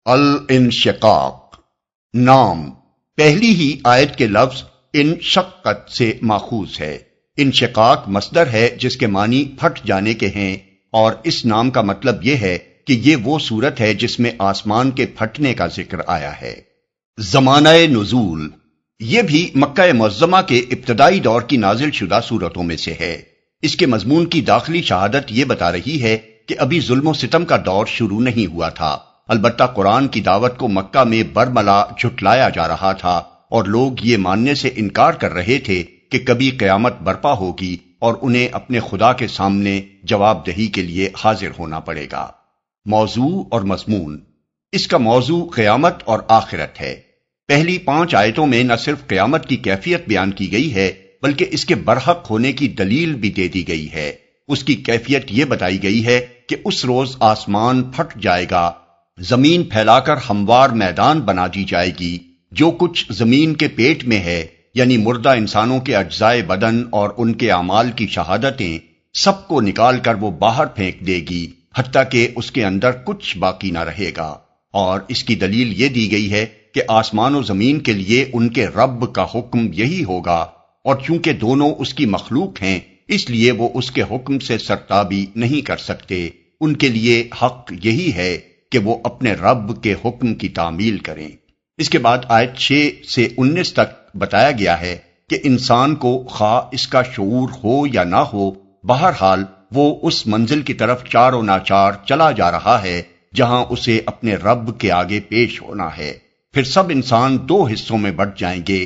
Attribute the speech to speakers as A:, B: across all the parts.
A: الانشقاق نام پہلی ہی آیت کے لفظ انشقت سے ماخوذ ہے۔ انشقاق مصدر ہے جس کے معنی پھٹ جانے کے ہیں، اور اس نام کا مطلب یہ ہے کہ یہ وہ صورت ہے جس میں آسمان کے پھٹنے کا ذکر آیا ہے۔ زمانہ نزول یہ بھی مکہ معظمہ کے ابتدائی دور کی نازل شدہ صورتوں میں سے ہے۔ اس کے مضمون کی داخلی شہادت یہ بتا رہی ہے کہ ابھی ظلم و ستم کا دور شروع نہیں ہوا تھا، البتہ قرآن کی دعوت کو مکہ میں برملا جھٹلایا جا رہا تھا، اور لوگ یہ ماننے سے انکار کر رہے تھے کہ کبھی قیامت برپا ہوگی اور انہیں اپنے خدا کے سامنے جواب دہی کے لیے حاضر ہونا پڑے گا۔ موضوع اور مضمون اس کا موضوع قیامت اور آخرت ہے۔ پہلی 5 آیتوں میں نہ صرف قیامت کی کیفیت بیان کی گئی ہے بلکہ اس کے برحق ہونے کی دلیل بھی دے دی گئی ہے۔ اس کی کیفیت یہ بتائی گئی ہے کہ اس روز آسمان پھٹ جائے گا، زمین پھیلا کر ہموار میدان بنا دی جائے گی، جو کچھ زمین کے پیٹ میں ہے یعنی مردہ انسانوں کے اجزائے بدن اور ان کے اعمال کی شہادتیں، سب کو نکال کر وہ باہر پھینک دے گی، حتیٰ کہ اس کے اندر کچھ باقی نہ رہے گا۔ اور اس کی دلیل یہ دی گئی ہے کہ آسمان و زمین کے لیے ان کے رب کا حکم یہی ہوگا، اور چونکہ دونوں اس کی مخلوق ہیں اس لیے وہ اس کے حکم سے سرتابی نہیں کر سکتے۔ ان کے لیے حق یہی ہے کہ وہ اپنے رب کے حکم کی تعمیل کریں۔ اس کے بعد آیت 6 سے 19 تک بتایا گیا ہے کہ انسان کو خواہ اس کا شعور ہو یا نہ ہو، بہرحال وہ اس منزل کی طرف چار و ناچار چلا جا رہا ہے جہاں اسے اپنے رب کے آگے پیش ہونا ہے۔ پھر سب انسان 2 حصوں میں بٹ جائیں گے،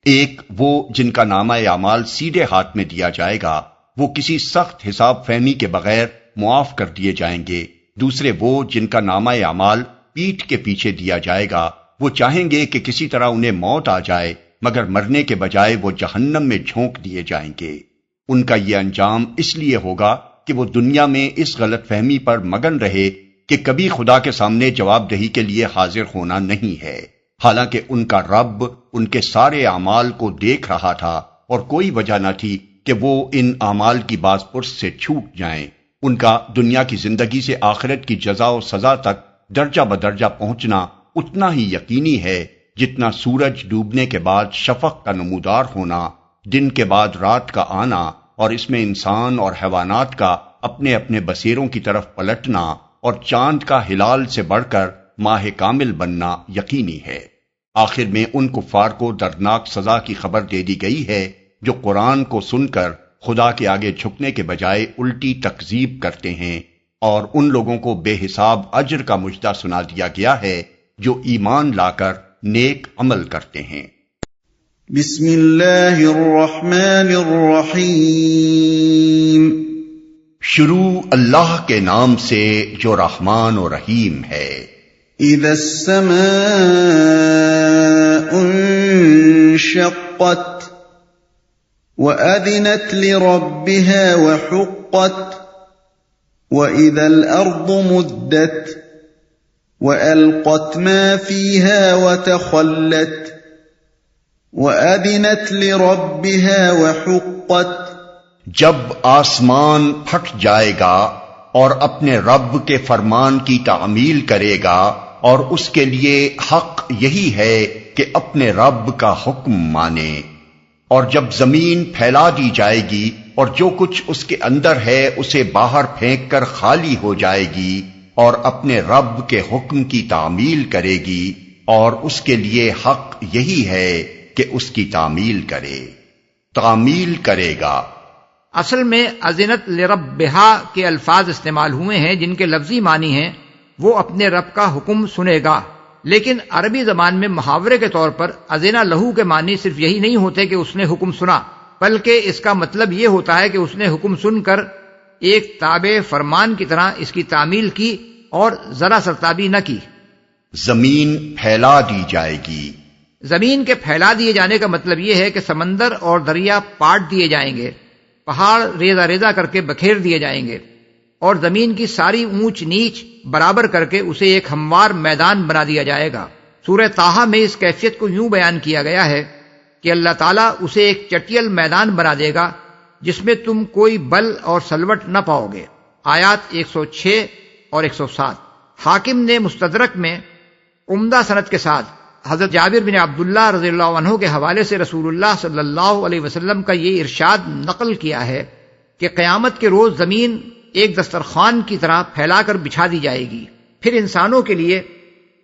A: ایک وہ جن کا نامہ اعمال سیدھے ہاتھ میں دیا جائے گا، وہ کسی سخت حساب فہمی کے بغیر معاف کر دیے جائیں گے، دوسرے وہ جن کا نامہ اعمال پیٹھ کے پیچھے دیا جائے گا، وہ چاہیں گے کہ کسی طرح انہیں موت آ جائے، مگر مرنے کے بجائے وہ جہنم میں جھونک دیے جائیں گے۔ ان کا یہ انجام اس لیے ہوگا کہ وہ دنیا میں اس غلط فہمی پر مگن رہے کہ کبھی خدا کے سامنے جواب دہی کے لیے حاضر ہونا نہیں ہے، حالانکہ ان کا رب ان کے سارے اعمال کو دیکھ رہا تھا اور کوئی وجہ نہ تھی کہ وہ ان اعمال کی باز پرس سے چھوٹ جائیں۔ ان کا دنیا کی زندگی سے آخرت کی جزا و سزا تک درجہ بدرجہ پہنچنا اتنا ہی یقینی ہے جتنا سورج ڈوبنے کے بعد شفق کا نمودار ہونا، دن کے بعد رات کا آنا، اور اس میں انسان اور حیوانات کا اپنے اپنے بسیروں کی طرف پلٹنا، اور چاند کا ہلال سے بڑھ کر ماہ کامل بننا یقینی ہے۔ آخر میں ان کفار کو دردناک سزا کی خبر دے دی گئی ہے جو قرآن کو سن کر خدا کے آگے جھکنے کے بجائے الٹی تکذیب کرتے ہیں، اور ان لوگوں کو بے حساب اجر کا مژدہ سنا دیا گیا ہے جو ایمان لا کر نیک عمل کرتے ہیں۔
B: بسم اللہ الرحمن الرحیم۔
A: شروع اللہ کے نام سے جو رحمان و رحیم ہے۔
B: اذا السماء انشقت وَأَذِنَتْ لِرَبِّهَا وَحُقَّتْ وَإِذَا الْأَرْضُ مُدَّتْ وَأَلْقَتْ مَا فِيهَا وَتَخَلَّتْ وَأَذِنَتْ لِرَبِّهَا وَحُقَّتْ
A: جب آسمان پھٹ جائے گا اور اپنے رب کے فرمان کی تعمیل کرے گا، اور اس کے لیے حق یہی ہے کہ اپنے رب کا حکم مانے، اور جب زمین پھیلا دی جائے گی اور جو کچھ اس کے اندر ہے اسے باہر پھینک کر خالی ہو جائے گی، اور اپنے رب کے حکم کی تعمیل کرے گی، اور اس کے لیے حق یہی ہے کہ اس کی تعمیل کرے۔ تعمیل کرے گا
C: اصل میں اذنت لربہا کے الفاظ استعمال ہوئے ہیں جن کے لفظی معنی ہیں وہ اپنے رب کا حکم سنے گا، لیکن عربی زبان میں محاورے کے طور پر اذن لہو کے معنی صرف یہی نہیں ہوتے کہ اس نے حکم سنا، بلکہ اس کا مطلب یہ ہوتا ہے کہ اس نے حکم سن کر ایک تابع فرمان کی طرح اس کی تعمیل کی اور ذرا سرتابی نہ کی۔
A: زمین پھیلا دی جائے گی۔
C: زمین کے پھیلا دیے جانے کا مطلب یہ ہے کہ سمندر اور دریا پاٹ دیے جائیں گے، پہاڑ ریزہ ریزہ کر کے بکھیر دیے جائیں گے، اور زمین کی ساری اونچ نیچ برابر کر کے اسے ایک ہموار میدان بنا دیا جائے گا۔ سورہ طٰہٰ میں اس کیفیت کو یوں بیان کیا گیا ہے کہ اللہ تعالیٰ اسے ایک چٹیل میدان بنا دے گا جس میں تم کوئی بل اور سلوٹ نہ پاؤ گے۔ آیات 106 اور 107۔ حاکم نے مستدرک میں عمدہ سند کے ساتھ حضرت جابر بن عبداللہ رضی اللہ عنہ کے حوالے سے رسول اللہ صلی اللہ علیہ وسلم کا یہ ارشاد نقل کیا ہے کہ قیامت کے روز زمین ایک دسترخوان کی طرح پھیلا کر بچھا دی جائے گی، پھر انسانوں کے لیے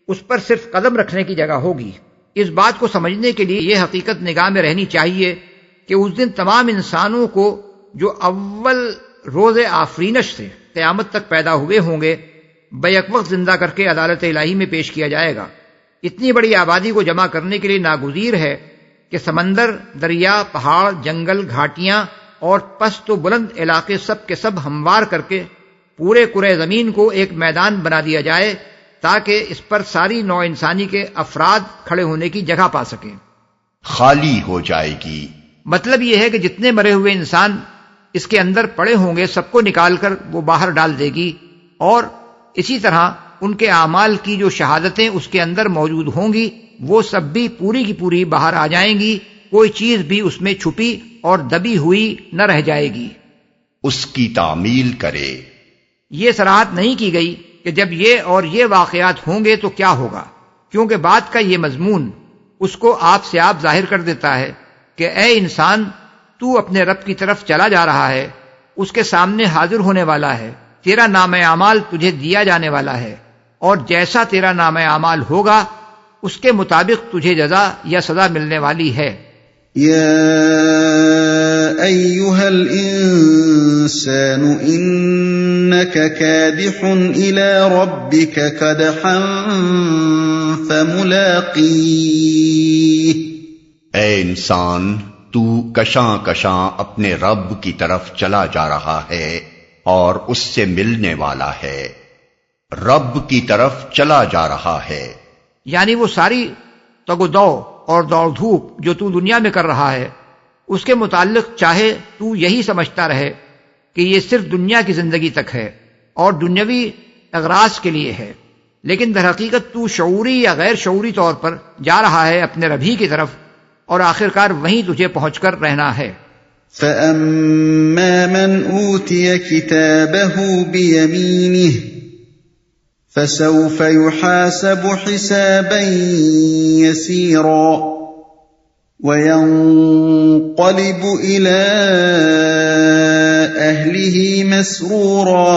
C: اس پر صرف قدم رکھنے کی جگہ ہوگی۔ اس بات کو سمجھنے کے لیے یہ حقیقت نگاہ میں رہنی چاہیے کہ اس دن تمام انسانوں کو جو اول روز آفرینش سے قیامت تک پیدا ہوئے ہوں گے بیک وقت زندہ کر کے عدالت الہی میں پیش کیا جائے گا۔ اتنی بڑی آبادی کو جمع کرنے کے لیے ناگزیر ہے کہ سمندر، دریا، پہاڑ، جنگل، گھاٹیاں اور پست و بلند علاقے سب کے سب ہموار کر کے پورے کرۂ زمین کو ایک میدان بنا دیا جائے تاکہ اس پر ساری نوع انسانی کے افراد کھڑے ہونے کی جگہ پا سکیں۔
A: خالی ہو جائے گی۔
C: مطلب یہ ہے کہ جتنے مرے ہوئے انسان اس کے اندر پڑے ہوں گے سب کو نکال کر وہ باہر ڈال دے گی، اور اسی طرح ان کے اعمال کی جو شہادتیں اس کے اندر موجود ہوں گی وہ سب بھی پوری کی پوری باہر آ جائیں گی، کوئی چیز بھی اس میں چھپی اور دبی ہوئی نہ رہ جائے گی۔
A: اس کی تعمیل کرے۔
C: یہ صراحت نہیں کی گئی کہ جب یہ اور یہ واقعات ہوں گے تو کیا ہوگا، کیونکہ بات کا یہ مضمون اس کو آپ سے آپ ظاہر کر دیتا ہے کہ اے انسان، تو اپنے رب کی طرف چلا جا رہا ہے، اس کے سامنے حاضر ہونے والا ہے، تیرا نام اعمال تجھے دیا جانے والا ہے، اور جیسا تیرا نام اعمال ہوگا اس کے مطابق تجھے جزا یا سزا ملنے والی ہے۔
B: یا ایھا الانسان انک کادح الی ربک کدحا فملاقیہ،
A: اے انسان، تو کشاں کشاں اپنے رب کی طرف چلا جا رہا ہے اور اس سے ملنے والا ہے۔ رب کی طرف چلا جا رہا ہے،
C: یعنی وہ ساری تگ و دو اور دوڑ دھوپ جو تو دنیا میں کر رہا ہے اس کے متعلق چاہے تو یہی سمجھتا رہے کہ یہ صرف دنیا کی زندگی تک ہے اور دنیاوی اغراض کے لیے ہے، لیکن در حقیقت تو شعوری یا غیر شعوری طور پر جا رہا ہے اپنے رب ہی کی طرف، اور آخرکار وہیں تجھے پہنچ کر رہنا ہے۔
B: فَأَمَّا مَنْ أُوتِيَ كِتَابَهُ بِيَمِينِهِ فَسَوْفَ يُحَاسَبُ حِسَابًا يَسِيرًا وَيَنقَلِبُ إِلَىٰ أَهْلِهِ مَسْرُورًا،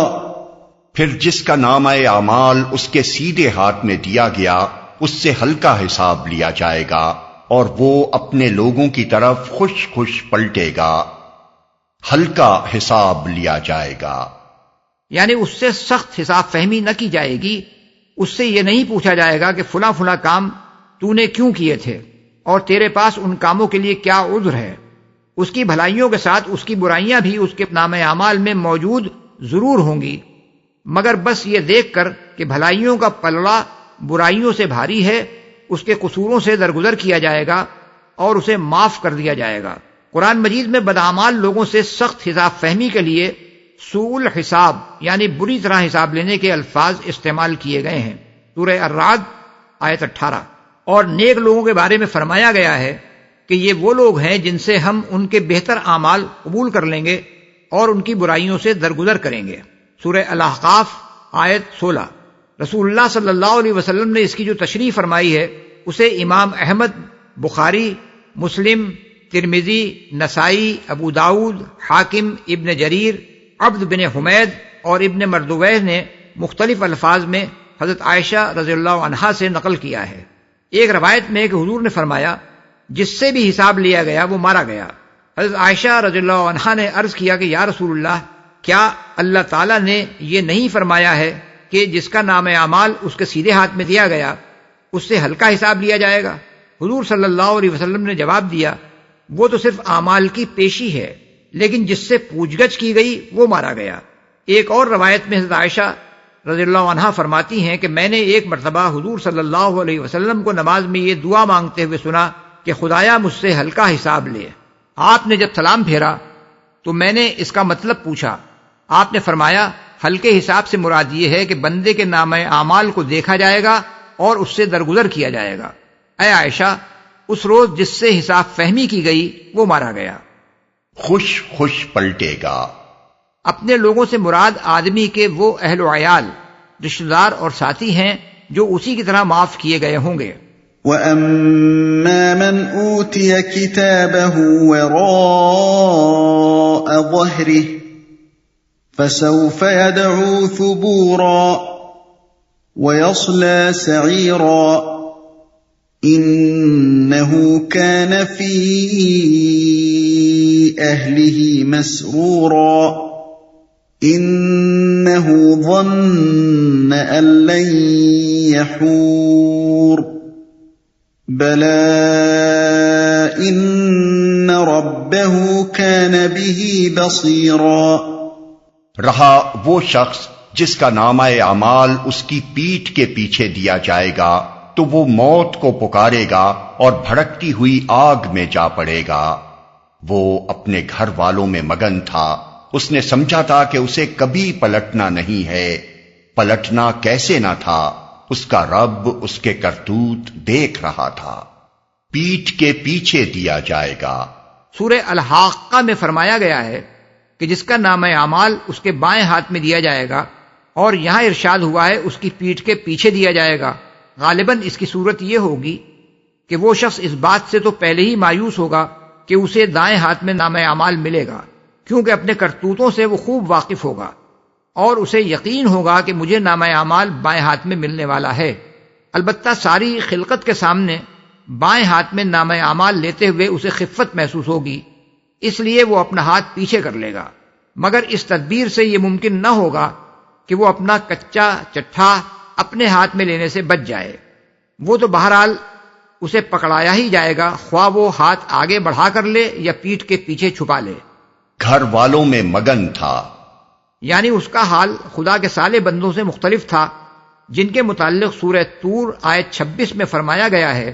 A: پھر جس کا نامہ اعمال اس کے سیدھے ہاتھ میں دیا گیا اس سے ہلکا حساب لیا جائے گا اور وہ اپنے لوگوں کی طرف خوش خوش پلٹے گا، ہلکا حساب لیا جائے گا۔
C: یعنی اس سے سخت حساب فہمی نہ کی جائے گی، اس سے یہ نہیں پوچھا جائے گا کہ فلاں فلاں کام تو نے کیوں کیے تھے اور تیرے پاس ان کاموں کے لیے کیا عذر ہے۔ اس کی بھلائیوں کے ساتھ اس کی برائیاں بھی اس کے نام اعمال میں موجود ضرور ہوں گی، مگر بس یہ دیکھ کر کہ بھلائیوں کا پلڑا برائیوں سے بھاری ہے اس کے قصوروں سے درگزر کیا جائے گا اور اسے معاف کر دیا جائے گا۔ قرآن مجید میں بدعمال لوگوں سے سخت حساب فہمی کے لیے سوء الحساب یعنی بری طرح حساب لینے کے الفاظ استعمال کیے گئے ہیں۔ سورہ الرعد آیت 18۔ اور نیک لوگوں کے بارے میں فرمایا گیا ہے کہ یہ وہ لوگ ہیں جن سے ہم ان کے بہتر اعمال قبول کر لیں گے اور ان کی برائیوں سے درگزر کریں گے۔ سورہ الاحقاف آیت 16۔ رسول اللہ صلی اللہ علیہ وسلم نے اس کی جو تشریح فرمائی ہے اسے امام احمد، بخاری، مسلم، ترمذی، نسائی، ابو داؤد، حاکم، ابن جریر، عبد بن حمید اور ابن مردویہ نے مختلف الفاظ میں حضرت عائشہ رضی اللہ عنہا سے نقل کیا ہے۔ ایک روایت میں کہ حضور نے فرمایا جس سے بھی حساب لیا گیا وہ مارا گیا۔ حضرت عائشہ رضی اللہ عنہا نے عرض کیا کہ یا رسول اللہ، کیا اللہ تعالیٰ نے یہ نہیں فرمایا ہے کہ جس کا نام اعمال اس کے سیدھے ہاتھ میں دیا گیا اس سے ہلکا حساب لیا جائے گا؟ حضور صلی اللہ علیہ وسلم نے جواب دیا وہ تو صرف اعمال کی پیشی ہے، لیکن جس سے پوچھ گچھ کی گئی وہ مارا گیا۔ ایک اور روایت میں حضرت عائشہ رضی اللہ عنہا فرماتی ہیں کہ میں نے ایک مرتبہ حضور صلی اللہ علیہ وسلم کو نماز میں یہ دعا مانگتے ہوئے سنا کہ خدایا مجھ سے ہلکا حساب لے۔ آپ نے جب سلام پھیرا تو میں نے اس کا مطلب پوچھا۔ آپ نے فرمایا ہلکے حساب سے مراد یہ ہے کہ بندے کے نامہ اعمال کو دیکھا جائے گا اور اس سے درگزر کیا جائے گا۔ اے عائشہ، اس روز جس سے حساب فہمی کی گئی وہ مارا گیا۔
A: خوش خوش پلٹے گا۔
C: اپنے لوگوں سے مراد آدمی کے وہ اہل و عیال، رشتہ دار اور ساتھی ہیں جو اسی کی طرح معاف کیے گئے ہوں گے۔
B: وَأَمَّا مَنْ أُوتِيَ كِتَابَهُ وَرَاءَ ظَهْرِهِ فَسَوْفَ يَدْعُو ثُبُورًا وَيَصْلَى سَعِيرًا إِنَّهُ كَانَ فِي أَهْلِهِ مَسْرُورًا إِنَّهُ ظَنَّ أَن لَّن يَحُورَ بَلَىٰ إِنَّ رَبَّهُ كَانَ بِهِ بَصِيرًا۔
A: رہا وہ شخص جس کا نامہ اعمال اس کی پیٹھ کے پیچھے دیا جائے گا تو وہ موت کو پکارے گا اور بھڑکتی ہوئی آگ میں جا پڑے گا۔ وہ اپنے گھر والوں میں مگن تھا، اس نے سمجھا تھا کہ اسے کبھی پلٹنا نہیں ہے، پلٹنا کیسے نہ تھا، اس کا رب اس کے کرتوت دیکھ رہا تھا۔ پیٹھ کے پیچھے دیا جائے گا۔
C: سورہ الحاقہ میں فرمایا گیا ہے کہ جس کا نامہ اعمال اس کے بائیں ہاتھ میں دیا جائے گا، اور یہاں ارشاد ہوا ہے اس کی پیٹھ کے پیچھے دیا جائے گا۔ غالباً اس کی صورت یہ ہوگی کہ وہ شخص اس بات سے تو پہلے ہی مایوس ہوگا کہ اسے دائیں ہاتھ میں نامہ اعمال ملے گا، کیونکہ اپنے کرتوتوں سے وہ خوب واقف ہوگا اور اسے یقین ہوگا کہ مجھے نامہ اعمال بائیں ہاتھ میں ملنے والا ہے۔ البتہ ساری خلقت کے سامنے بائیں ہاتھ میں نامہ اعمال لیتے ہوئے اسے خفت محسوس ہوگی، اس لیے وہ اپنا ہاتھ پیچھے کر لے گا، مگر اس تدبیر سے یہ ممکن نہ ہوگا کہ وہ اپنا کچا چٹھا اپنے ہاتھ میں لینے سے بچ جائے۔ وہ تو بہرحال اسے پکڑایا ہی جائے گا، خواہ وہ ہاتھ آگے بڑھا کر لے یا پیٹھ کے پیچھے چھپا لے۔
A: گھر والوں میں مگن تھا،
C: یعنی اس کا حال خدا کے صالح بندوں سے مختلف تھا، جن کے متعلق سورہ طور آیت 26 میں فرمایا گیا ہے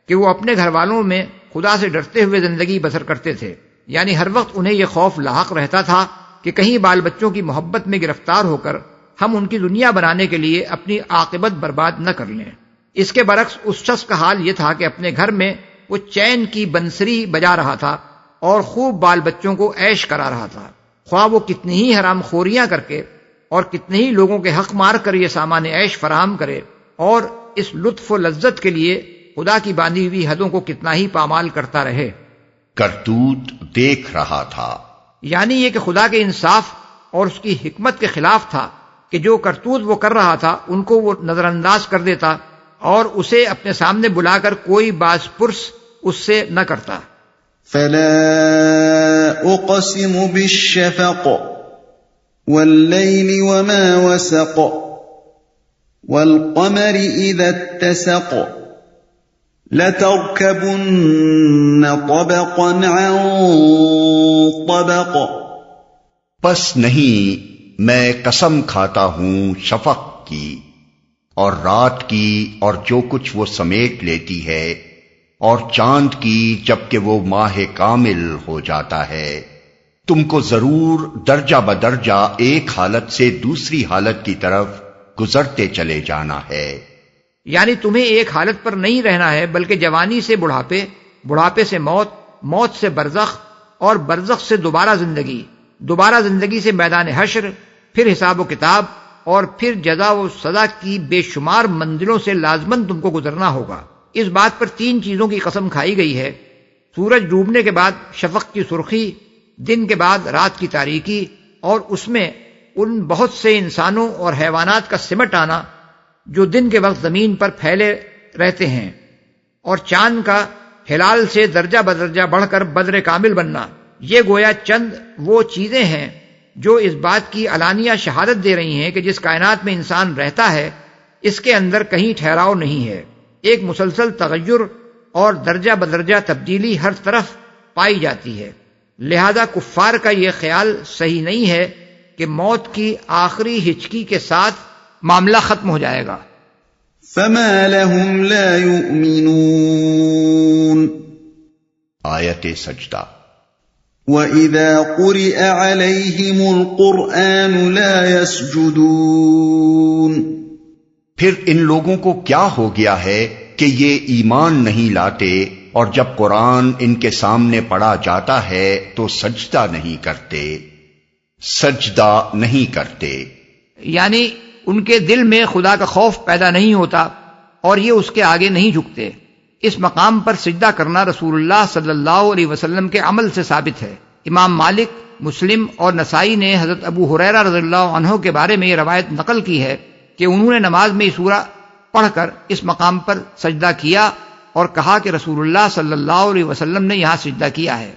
C: کہ وہ اپنے گھر والوں میں خدا سے ڈرتے ہوئے زندگی بسر کرتے تھے، یعنی ہر وقت انہیں یہ خوف لاحق رہتا تھا کہ کہیں بال بچوں کی محبت میں گرفتار ہو کر ہم ان کی دنیا بنانے کے لیے اپنی عاقبت برباد نہ کر لیں۔ اس کے برعکس اس شخص کا حال یہ تھا کہ اپنے گھر میں وہ چین کی بنسری بجا رہا تھا اور خوب بال بچوں کو عیش کرا رہا تھا، خواہ وہ کتنی ہی حرام خوریاں کر کے اور کتنے ہی لوگوں کے حق مار کر یہ سامان عیش فراہم کرے، اور اس لطف و لذت کے لیے خدا کی باندھی ہوئی حدوں کو کتنا ہی پامال کرتا رہے۔
A: کرتوت دیکھ رہا تھا،
C: یعنی یہ کہ خدا کے انصاف اور اس کی حکمت کے خلاف تھا کہ جو کرتوت وہ کر رہا تھا ان کو وہ نظر انداز کر دیتا اور اسے اپنے سامنے بلا کر کوئی باز پرس اس سے نہ کرتا۔
B: فَلَا أُقْسِمُ بِالشَّفَقِ وَاللَّيْلِ وَمَا وَسَقَ وَالْقَمَرِ إِذَا اتَّسَقَ لَتَرْكَبُنَّ طَبَقًا عَنْ طَبَقٍ۔
A: پس نہیں میں قسم کھاتا ہوں شفق کی اور رات کی اور جو کچھ وہ سمیٹ لیتی ہے، اور چاند کی جبکہ وہ ماہ کامل ہو جاتا ہے، تم کو ضرور درجہ بدرجہ ایک حالت سے دوسری حالت کی طرف گزرتے چلے جانا ہے۔
C: یعنی تمہیں ایک حالت پر نہیں رہنا ہے، بلکہ جوانی سے بڑھاپے، بڑھاپے سے موت، موت سے برزخ، اور برزخ سے دوبارہ زندگی سے میدان حشر، پھر حساب و کتاب، اور پھر جزا و سزا کی بے شمار منزلوں سے لازماً تم کو گزرنا ہوگا۔ اس بات پر 3 چیزوں کی قسم کھائی گئی ہے: سورج ڈوبنے کے بعد شفق کی سرخی، دن کے بعد رات کی تاریکی، اور اس میں ان بہت سے انسانوں اور حیوانات کا سمٹ آنا جو دن کے وقت زمین پر پھیلے رہتے ہیں، اور چاند کا ہلال سے درجہ بدرجہ بڑھ کر بدر کامل بننا۔ یہ گویا چند وہ چیزیں ہیں جو اس بات کی علانیہ شہادت دے رہی ہیں کہ جس کائنات میں انسان رہتا ہے اس کے اندر کہیں ٹھہراؤ نہیں ہے، ایک مسلسل تغیر اور درجہ بدرجہ تبدیلی ہر طرف پائی جاتی ہے۔ لہذا کفار کا یہ خیال صحیح نہیں ہے کہ موت کی آخری ہچکی کے ساتھ معاملہ ختم ہو جائے گا۔
B: فَمَا لَهُمْ لَا يُؤْمِنُونَ۔
A: آیت سجدہ۔
B: وَإِذَا قُرِئَ عَلَيْهِمُ الْقُرْآنُ لَا يَسْجُدُونَ۔
A: پھر ان لوگوں کو کیا ہو گیا ہے کہ یہ ایمان نہیں لاتے، اور جب قرآن ان کے سامنے پڑھا جاتا ہے تو سجدہ نہیں کرتے۔
C: یعنی ان کے دل میں خدا کا خوف پیدا نہیں ہوتا اور یہ اس کے آگے نہیں جھکتے۔ اس مقام پر سجدہ کرنا رسول اللہ صلی اللہ علیہ وسلم کے عمل سے ثابت ہے۔ امام مالک، مسلم اور نسائی نے حضرت ابو ہریرہ رضی اللہ عنہ کے بارے میں یہ روایت نقل کی ہے کہ انہوں نے نماز میں یہ سورہ پڑھ کر اس مقام پر سجدہ کیا اور کہا کہ رسول اللہ صلی اللہ علیہ وسلم نے یہاں سجدہ کیا ہے۔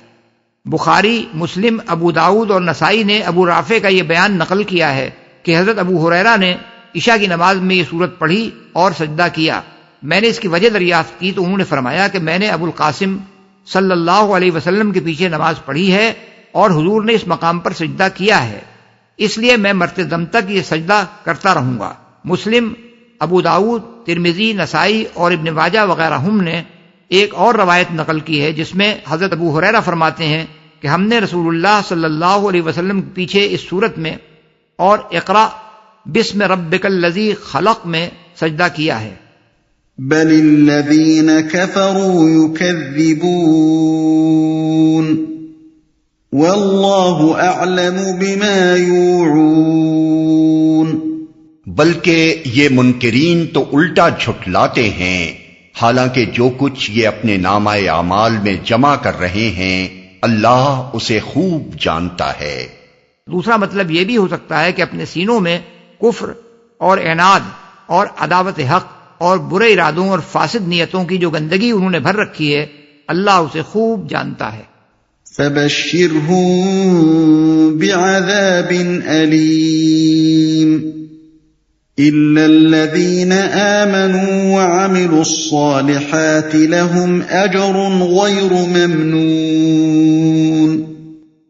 C: بخاری، مسلم، ابو داؤد اور نسائی نے ابو رافع کا یہ بیان نقل کیا ہے کہ حضرت ابو ہریرہ نے عشاء کی نماز میں یہ سورت پڑھی اور سجدہ کیا۔ میں نے اس کی وجہ دریافت کی تو انہوں نے فرمایا کہ میں نے ابو القاسم صلی اللہ علیہ وسلم کے پیچھے نماز پڑھی ہے اور حضور نے اس مقام پر سجدہ کیا ہے، اس لیے میں مرتے دم تک یہ سجدہ کرتا رہوں گا۔ مسلم، ابو داؤد، ترمذی، نسائی اور ابن ماجہ وغیرہ ہم نے ایک اور روایت نقل کی ہے جس میں حضرت ابو ہریرہ فرماتے ہیں کہ ہم نے رسول اللہ صلی اللہ علیہ وسلم کے پیچھے اس صورت میں اور اقرأ بسم ربک الذی خلق میں سجدہ کیا ہے۔
B: بل الذین کفروا یکذبون واللہ اعلم بما یوعون۔
A: بلکہ یہ منکرین تو الٹا جھٹلاتے ہیں، حالانکہ جو کچھ یہ اپنے نامہ اعمال میں جمع کر رہے ہیں اللہ اسے خوب جانتا ہے۔
C: دوسرا مطلب یہ بھی ہو سکتا ہے کہ اپنے سینوں میں کفر اور عناد اور عداوت حق اور برے ارادوں اور فاسد نیتوں کی جو گندگی انہوں نے بھر رکھی ہے اللہ اسے خوب جانتا ہے۔
B: فبشرهم بعذاب أليم إلا الذين آمنوا وعملوا الصالحات لهم أجر غير ممنون۔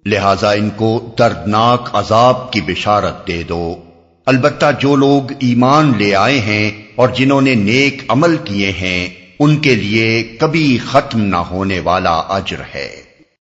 A: لہذا ان کو دردناک عذاب کی بشارت دے دو، البتہ جو لوگ ایمان لے آئے ہیں اور جنہوں نے نیک عمل کیے ہیں ان کے لیے کبھی ختم نہ ہونے والا اجر ہے۔